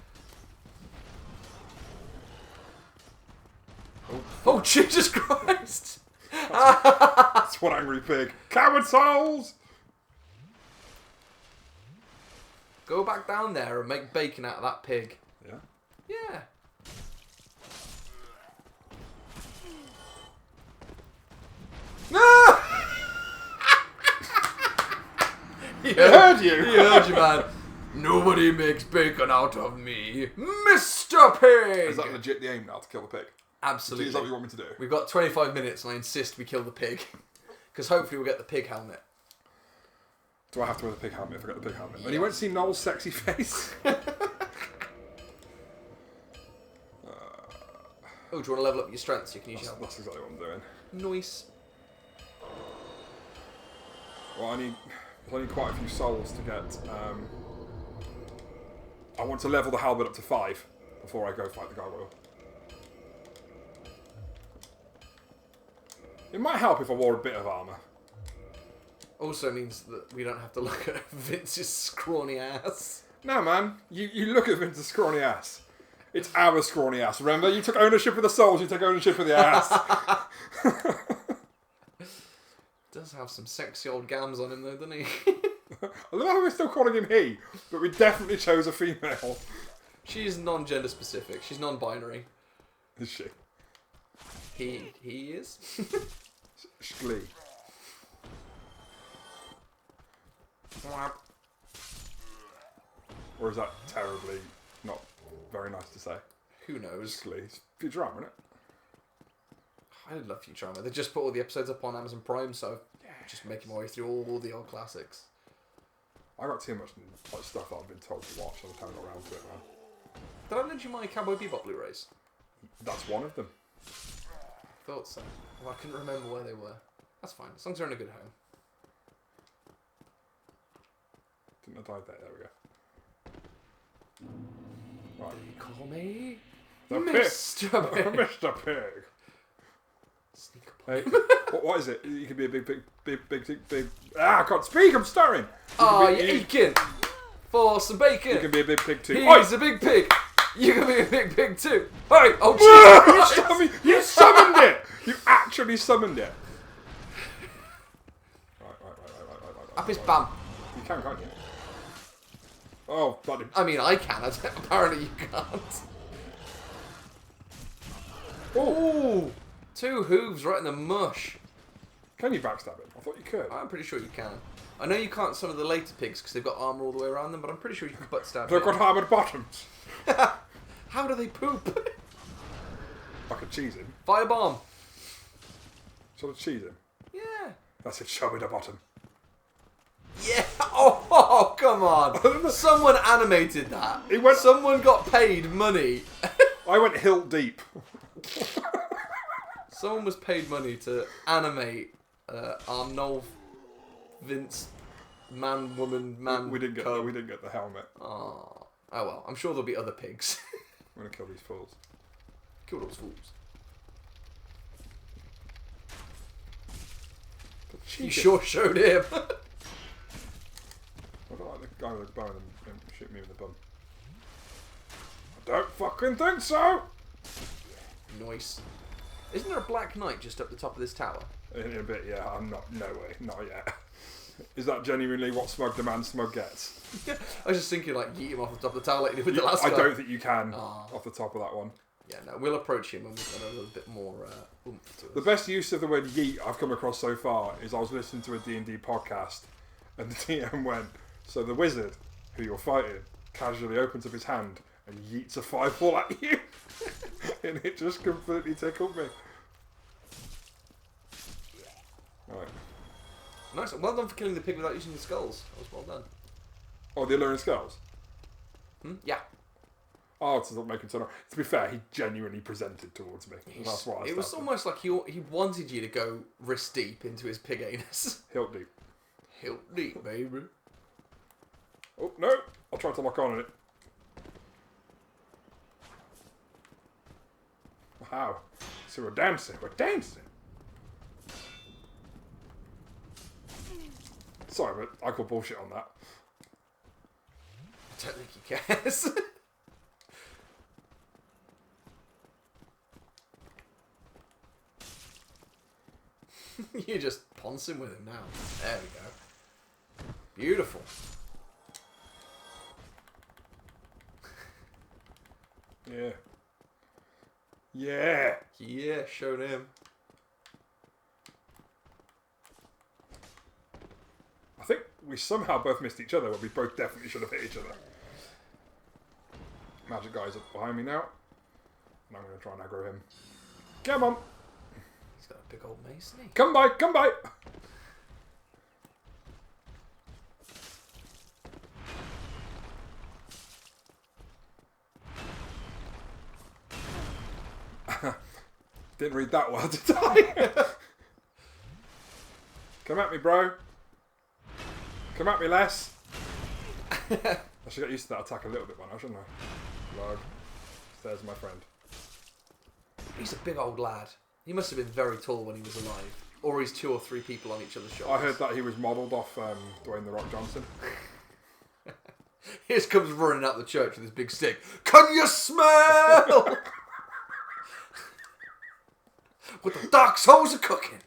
Oh, Jesus Christ! That's one angry pig. Coward souls! Go back down there and make bacon out of that pig. Yeah. Yeah. No! He heard you! He heard you, man. Nobody makes bacon out of me, Mr. Pig! Is that legit the aim now, to kill the pig? Absolutely. Is that what you want me to do? We've got 25 minutes and I insist we kill the pig. Because hopefully we'll get the pig helmet. Do I have to wear the pig helmet if I get the pig helmet? And you won't see Noel's sexy face. Oh, do you want to level up your strength so you can use your helmet? That's exactly what I'm doing. Nice. Well, I need quite a few souls to get. I want to level the halberd up to 5 before I go fight the gargoyle. It might help if I wore a bit of armour. Also means that we don't have to look at Vince's scrawny ass. No, man. You look at Vince's scrawny ass. It's our scrawny ass. Remember? You took ownership of the souls, you took ownership of the ass. Does have some sexy old gams on him though, doesn't he? I love how we're still calling him he, but we definitely chose a female. She's non-gender specific. She's non-binary. Is she? He is. Shglee. Or is that terribly not very nice to say? Who knows? Shglee. It's Futurama, isn't it? I love Futurama. They just put all the episodes up on Amazon Prime, so just making my way through all the old classics. I got too much like, stuff that I've been told to watch, so I haven't got around to it, man. Did I lend you my Cowboy Bebop Blu-rays? That's one of them. Thought so. Well, I couldn't remember where they were. That's fine, as long as they're in a good home. Didn't I die there? There we go. Right. They call me The Mr. Pig. Mr. Pig. Sneak up. Hey, what is it? You can be a big. Ah, I can't speak. I'm stuttering. Oh, you're aching for some bacon. You can be a big pig too. He's a big pig. You can be a big pig too. Hey, oh Jesus! You summoned it. You actually summoned it. Right. Up his bum. You can, can't you? Oh, bloody. I mean, I can. Apparently, you can't. Oh, 2 hooves right in the mush. Can you backstab him? I thought you could. I'm pretty sure you can. I know you can't some of the later pigs because they've got armor all the way around them, but I'm pretty sure you can butt stab They've him. got armoured bottoms. How do they poop? I could cheese him. Firebomb. Shall I cheese him? Yeah. That's it, show me the bottom. Yeah. Oh, come on. Someone animated that. Someone got paid money. I went hilt deep. Someone was paid money to animate Arnulf, Vince, man, woman, man. We didn't get cub. we didn't get the helmet. Oh well. I'm sure there'll be other pigs. I'm gonna kill these fools. Kill those fools. You sure showed him. I don't like the guy with the bow and shoot me with the bum. I don't fucking think so! Nice. Isn't there a black knight just up the top of this tower? In a bit, yeah. I'm not. No way. Not yet. Is that genuinely what Smug demands Smug gets? I was just thinking, like, yeet him off the top of the tower like you did with the last guy. I don't think you can off the top of that one. Yeah, no, we'll approach him and we've got a little bit more oomph to us. The best use of the word yeet I've come across so far is I was listening to a D&D podcast and the DM went, so the wizard, who you're fighting, casually opens up his hand and yeets a fireball at you. And it just completely tickled me. Right. Nice. Well done for killing the pig without using the skulls. That was well done. Oh, the Alluring Skulls? Yeah. Oh, it's not making sense. To be fair, he genuinely presented towards me. That's what I It was almost like he wanted you to go wrist deep into his pig anus. Hilt deep. Hilt deep, baby. Oh, no! I'll try to lock on it. Wow. So we're dancing. We're dancing! Sorry, but I call bullshit on that. I don't think he cares. You're just poncing with him now. There we go. Beautiful. Yeah. Yeah! Yeah, showed him. I think we somehow both missed each other, but we both definitely should have hit each other. Magic guy's up behind me now. And I'm going to try and aggro him. Come on! He's got a big old mace, hasn't he? Come by! Come by! Didn't read that well, did I? Come at me, bro. Come at me, Les. I should get used to that attack a little bit by now, shouldn't I? Lord. There's my friend. He's a big old lad. He must have been very tall when he was alive. Or he's 2 or 3 people on each other's shoulders. I heard that he was modelled off Dwayne "The Rock" Johnson. Here comes running out the church with his big stick. Can you smell what the dark souls are cooking?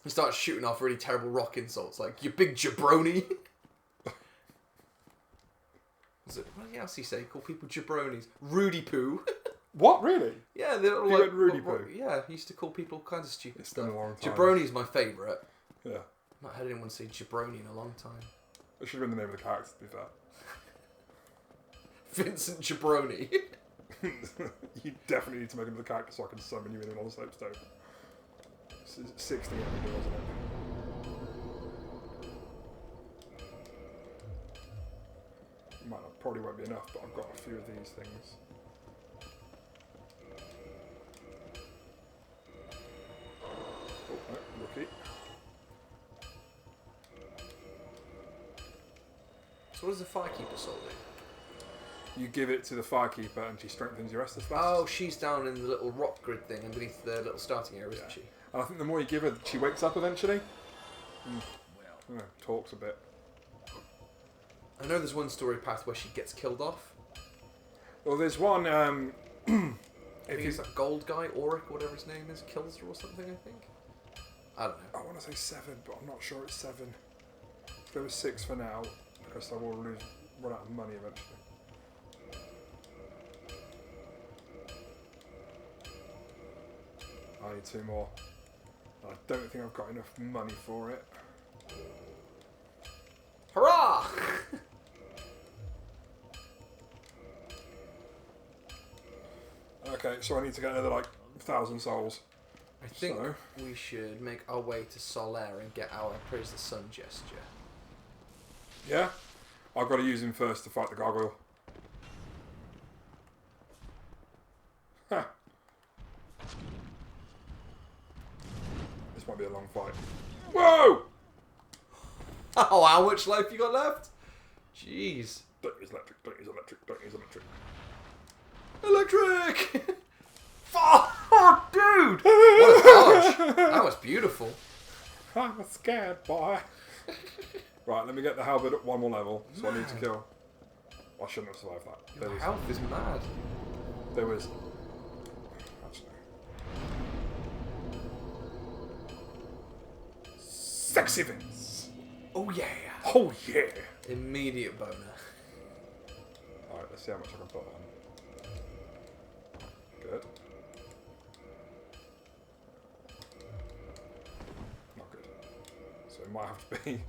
He starts shooting off really terrible rock insults, like, you big jabroni. What else he say? Call people jabronis. Rudy poo. What, really? Yeah, they're He went Rudy poo? Yeah, he used to call people all kinds of stupid It's stuff. been a long time. Jabroni's my favourite. Yeah. I've not heard anyone say jabroni in a long time. It should have been the name of the character, to be fair. Vincent Jabroni. You definitely need to make him the character so I can summon you in on the soapstone. 60 wasn't it? Probably won't be enough, but I've got a few of these things. Oh, no, rookie. So what does the Firekeeper soul do? You give it to the Firekeeper and she strengthens your Estus fast. Oh, she's down in the little rock grid thing underneath the little starting area, isn't she? And I think the more you give her, she wakes up eventually. Talks a bit. I know there's one story path where she gets killed off. Well, there's one. I think it's that gold guy, Auric, whatever his name is, kills her or something, I think. I don't know. I want to say 7, but I'm not sure it's 7. Let's go with 6 for now, because I will run out of money eventually. I need 2 more. I don't think I've got enough money for it. Hurrah! Okay, so I need to get another, like, 1,000 souls. I think we should make our way to Solaire and get our Praise the Sun gesture. Yeah? I've got to use him first to fight the gargoyle. Huh. This might be a long fight. Whoa! Oh, how much life you got left? Jeez. Don't use electric, don't use electric, don't use electric. Electric! Oh, dude! What a dodge! That was beautiful. I'm scared, boy. Right, let me get the halberd at one more level, so I need to kill. I shouldn't have survived that. Your health is mad. There was... Actually. Sexy Vince! Oh yeah! Oh yeah! Immediate boner. Alright, let's see how much I can put on. Good. Not good. So it might have to be...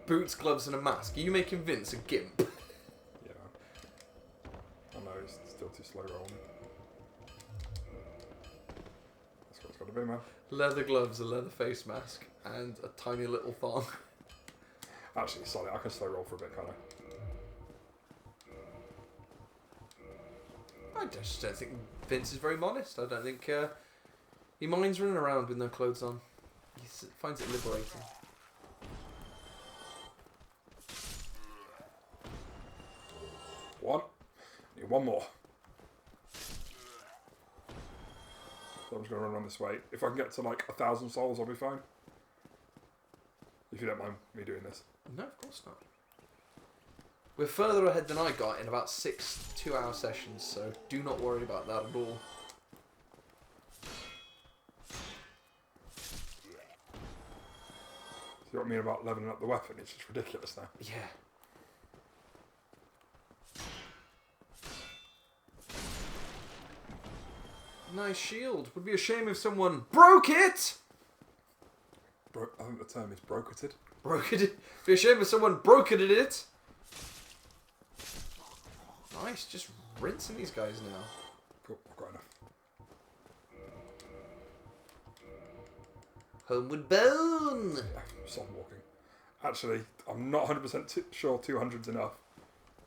Boots, gloves, and a mask. Are you making Vince a gimp? Yeah. Oh no, he's still too slow rolling. That's what it's got to be, man. Leather gloves, a leather face mask, and a tiny little thong. Actually, sorry, I can slow roll for a bit, can't I? I just don't think Vince is very modest. I don't think he minds running around with no clothes on. He finds it liberating. One. Need one more. So I'm just going to run this way. If I can get to like 1,000 souls, I'll be fine. If you don't mind me doing this. No, of course not. We're further ahead than I got in about 6 2-hour sessions, so do not worry about that at all. See what I mean about leveling up the weapon? It's just ridiculous now. Yeah. Nice shield. Would be a shame if someone broke it! I think the term is broketed. Broke it. Be a shame if someone broketed it. Nice, just rinsing these guys now. Cool, I've got enough. Homeward bound. Yeah, stop walking. Actually, I'm not 100% sure 200's enough.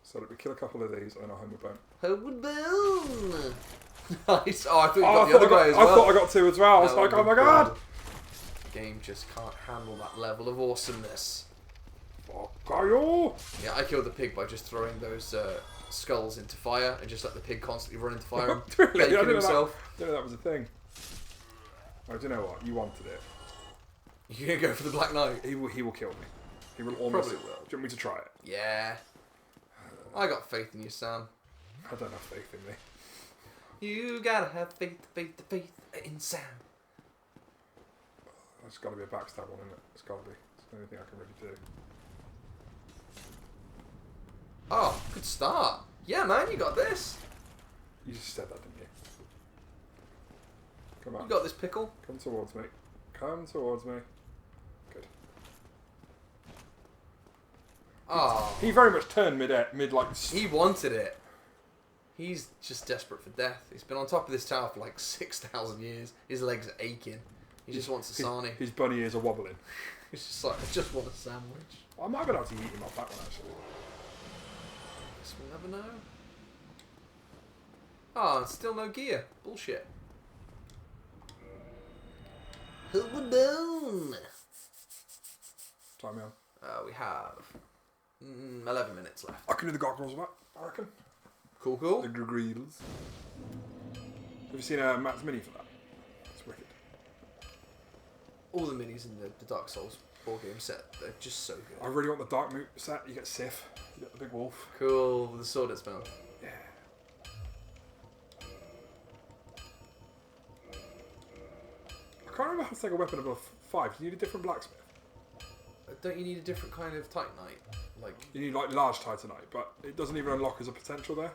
So let me kill a couple of these and then I'll homeward bound. Homeward bound. Nice. Oh, I thought you Oh, got the other guy as well. I thought I got two as well. I was like, oh my god. The game just can't handle that level of awesomeness. Fuck you. Yeah, I killed the pig by just throwing those skulls into fire and just let the pig constantly run into fire and Really? bacon I didn't himself. know that was a thing. Oh, do you know what? You wanted it. You're going to go for the Black Knight? He will kill me. He will almost... Probably will. Do you want me to try it? Yeah. I got faith in you, Sam. I don't have faith in me. You gotta have faith in Sam. There's got to be a backstab one, isn't it? It's got to be. It's the only thing I can really do. Oh, good start. Yeah, man, you got this. You just said that, didn't you? Come on. You got this, pickle. Come towards me. Come towards me. Good. Oh. He very much turned mid like... He wanted it. He's just desperate for death. He's been on top of this tower for like 6,000 years. His legs are aching. He just wants a sarnie. His bunny ears are wobbling. He's just like, I just want a sandwich. I might be able to eat him off that one, actually. Guess we'll never know. Oh, still no gear. Bullshit. Homeward bound. Time me on. We have 11 minutes left. I can do the gargoyles with that, I reckon. Cool, cool. The gargoyles. Have you seen Matt's mini for that? It's wicked. All the minis in the Dark Souls 4 game set, they're just so good. I really want the Dark Moot set. You get Sif. You get the big wolf. Cool, with the sword it's found. Yeah. I can't remember how to take a weapon above 5. You need a different blacksmith. Don't you need a different kind of Titanite? Like, You need like large titanite, but it doesn't even unlock as a potential there.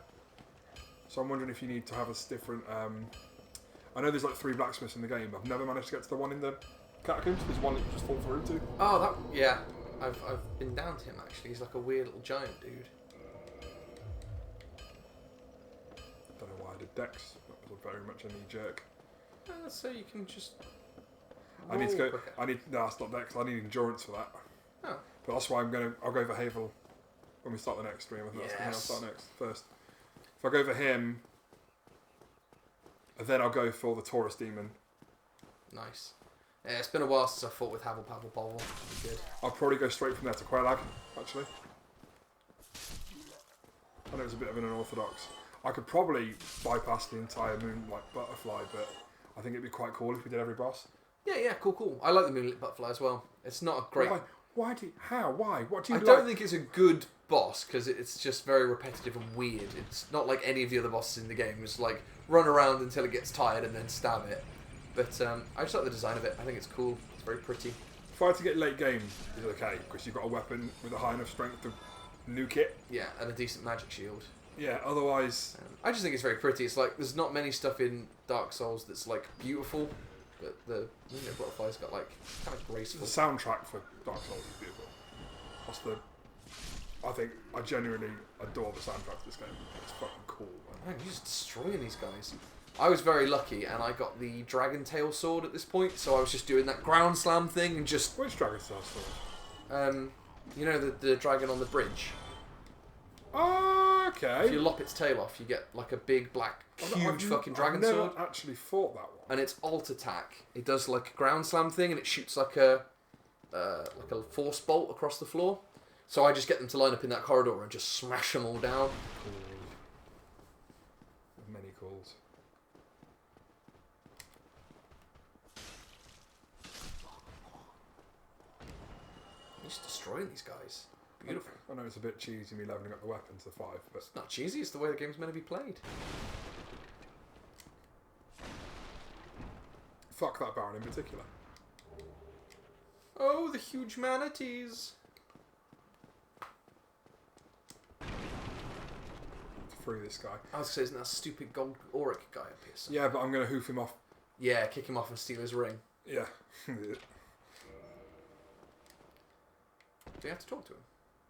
So I'm wondering if you need to have a different... I know there's like 3 blacksmiths in the game. I've never managed to get to the one in the catacombs. There's one that you just fall through to. oh, that, yeah. I've been down to him actually. He's like a weird little giant dude. Dex. That was very much a knee jerk. So you can just. I need to go. Quicker. No, that's not Dex. I need endurance for that. Oh. But that's why I'll go for Havel when we start the next stream. I think that's the thing I'll start next first. If I go for him, and then I'll go for the Taurus Demon. Nice. Yeah, it's been a while since I fought with Havel Pavel Pavel. That'd be good. I'll probably go straight from there to Quelag, actually. I know it's a bit of an unorthodox. I could probably bypass the entire Moonlight Butterfly, but I think it'd be quite cool if we did every boss. Yeah, cool. I like the Moonlit Butterfly as well. It's not a great... Why? What do you I don't think it's a good boss, because it's just very repetitive and weird. It's not like any of the other bosses in the game. It's like, run around until it gets tired and then stab it. But I just like the design of it. I think it's cool. It's very pretty. If I had to get late game, is it okay? Because you've got a weapon with a high enough strength to nuke it. Yeah, and a decent magic shield. Yeah, otherwise... I just think it's very pretty. It's like, there's not many stuff in Dark Souls that's like beautiful, but the Butterfly's got like kind of graceful. The soundtrack for Dark Souls is beautiful. That's the... I think I genuinely adore the soundtrack to this game. It's fucking cool, man. Man, you're just destroying these guys. I was very lucky, and I got the Dragon Tail Sword at this point, so I was just doing that ground slam thing and just... Which Dragon Tail Sword? You know the dragon on the bridge? Oh, okay. If you lop its tail off, you get like a big black, huge fucking dragon sword. I've never actually fought that one. And its alt attack, it does like a ground slam thing, and it shoots like a force bolt across the floor. So I just get them to line up in that corridor and just smash them all down. Cool. Many calls. Just destroying these guys. Beautiful. I know it's a bit cheesy me leveling up the weapon to 5, but... It's not cheesy, it's the way the game's meant to be played. Fuck that Baron in particular. Oh, the huge manatees. Free this guy. I was going to say, isn't that stupid gold auric guy up here somewhere? Yeah, but I'm going to hoof him off. Yeah, kick him off and steal his ring. Yeah. Do you have to talk to him?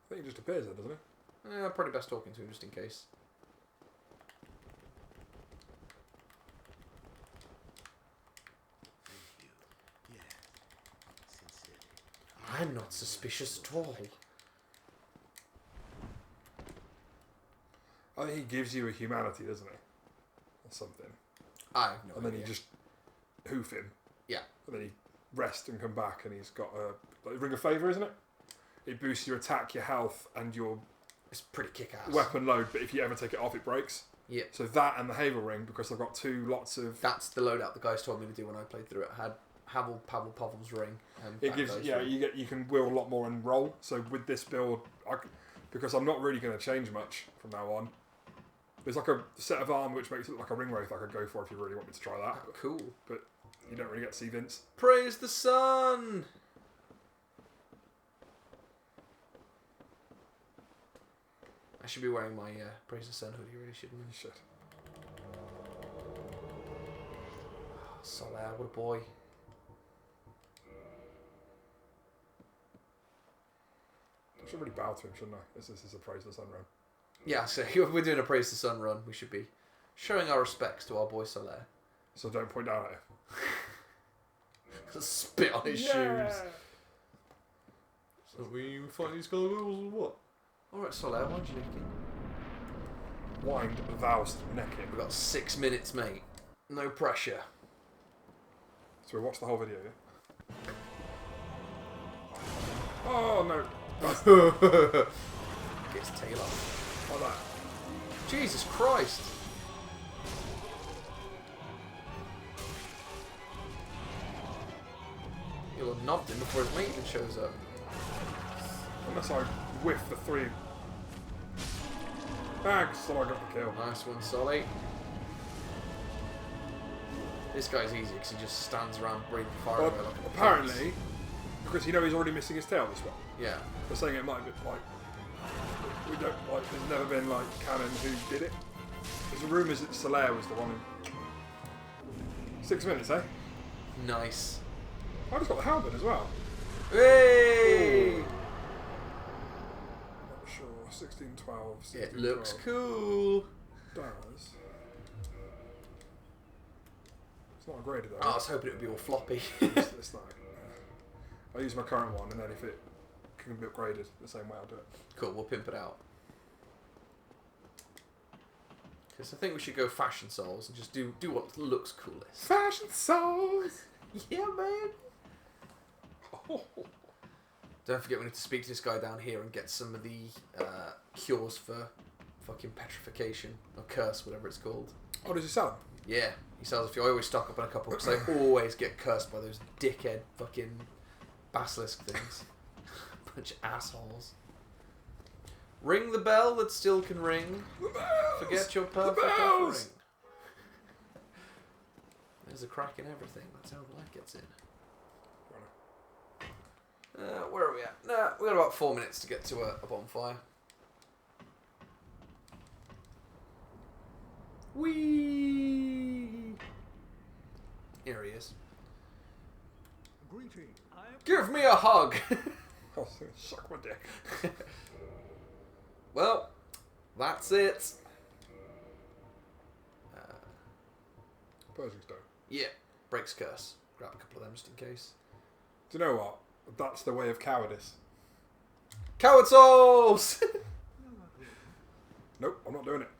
I think he just appears there, doesn't he? Probably best talking to him just in case. I'm not suspicious at all. I think he gives you a humanity, doesn't he? Or something. I have no And then idea. you just hoof him. Yeah. And then he rest and come back, and he's got a Ring of Favour, isn't it? It boosts your attack, your health, and your It's pretty kick-ass. weapon load, but if you ever take it off, it breaks. Yeah. So that and the Havel Ring, because I've got two lots of... That's the loadout the guys told me to do when I played through it. I had Havel Pavel Pavel's ring. And It that gives, guy's yeah, ring. you can wheel a lot more and roll. So with this build, because I'm not really going to change much from now on. There's like a set of armor which makes it look like a ring wraith I could go for if you really want me to try that. Oh, cool. But you don't really get to see Vince. Praise the sun! I should be wearing my Praise the Sun hoodie, really, shouldn't I? Shit. Solar, what a boy. I should really bow to him, shouldn't I? This is a Praise the Sun run. Yeah, so if we're doing a Praise the Sun run, we should be showing our respects to our boy Solar. So don't point down at him. Spit on his shoes. So we fight these gargoyles or what? Alright, Solar, why'd you nick him? Wind thou'st neck him. We've got 6 minutes, mate. No pressure. So we watch the whole video, yeah? Oh no! Get his tail off. Like that. Jesus Christ! You'll have knobbed him before his mate even shows up. Unless I whiff the 3. So I got the kill. Nice one, Solly. This guy's easy because he just stands around breathing fire Well, away like a apparently, because you know he's already missing his tail this one. Yeah. They're saying it might be like we don't like. There's never been like canon who did it. There's a rumours that Soler was the one who. 6 minutes, eh? Nice. I just got the halberd as well. Hey! Not sure. 16, 12. 16, It looks 12 cool. does. It's not graded though. Oh, I was hoping it would be all floppy. It's not. I'll use my current one, and then if it can be upgraded the same way, I'll do it. Cool, we'll pimp it out. Because I think we should go Fashion Souls and just do what looks coolest. Fashion Souls! Yeah, man! Don't forget we need to speak to this guy down here and get some of the cures for fucking petrification. Or curse, whatever it's called. Oh, does he sell them? Yeah, he sells a few. I always stock up on a couple because I always get cursed by those dickhead fucking basilisk things. Bunch of assholes. Ring the bell that still can ring. Forget your perfect offering. There's a crack in everything. That's how the light gets in. Where are we at? Nah, we've got about 4 minutes to get to a bonfire. Whee! Here he is. Greeting. Give me a hug! Oh, suck my dick. Well, that's it. Pershing stone. Yeah, breaks curse. Grab a couple of them just in case. Do you know what? That's the way of cowardice. Coward souls! Nope, I'm not doing it.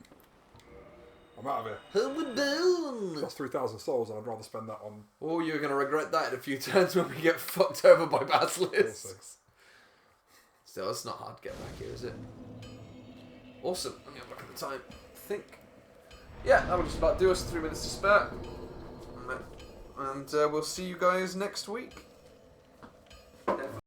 I'm out of here. Hold it down! That's 3,000 souls, and I'd rather spend that on... Oh, you're going to regret that in a few turns when we get fucked over by basilisks. Still, it's not hard to get back here, is it? Awesome. Let me have a look at the time. I think... Yeah, that will just about do us. 3 minutes to spare. And we'll see you guys next week.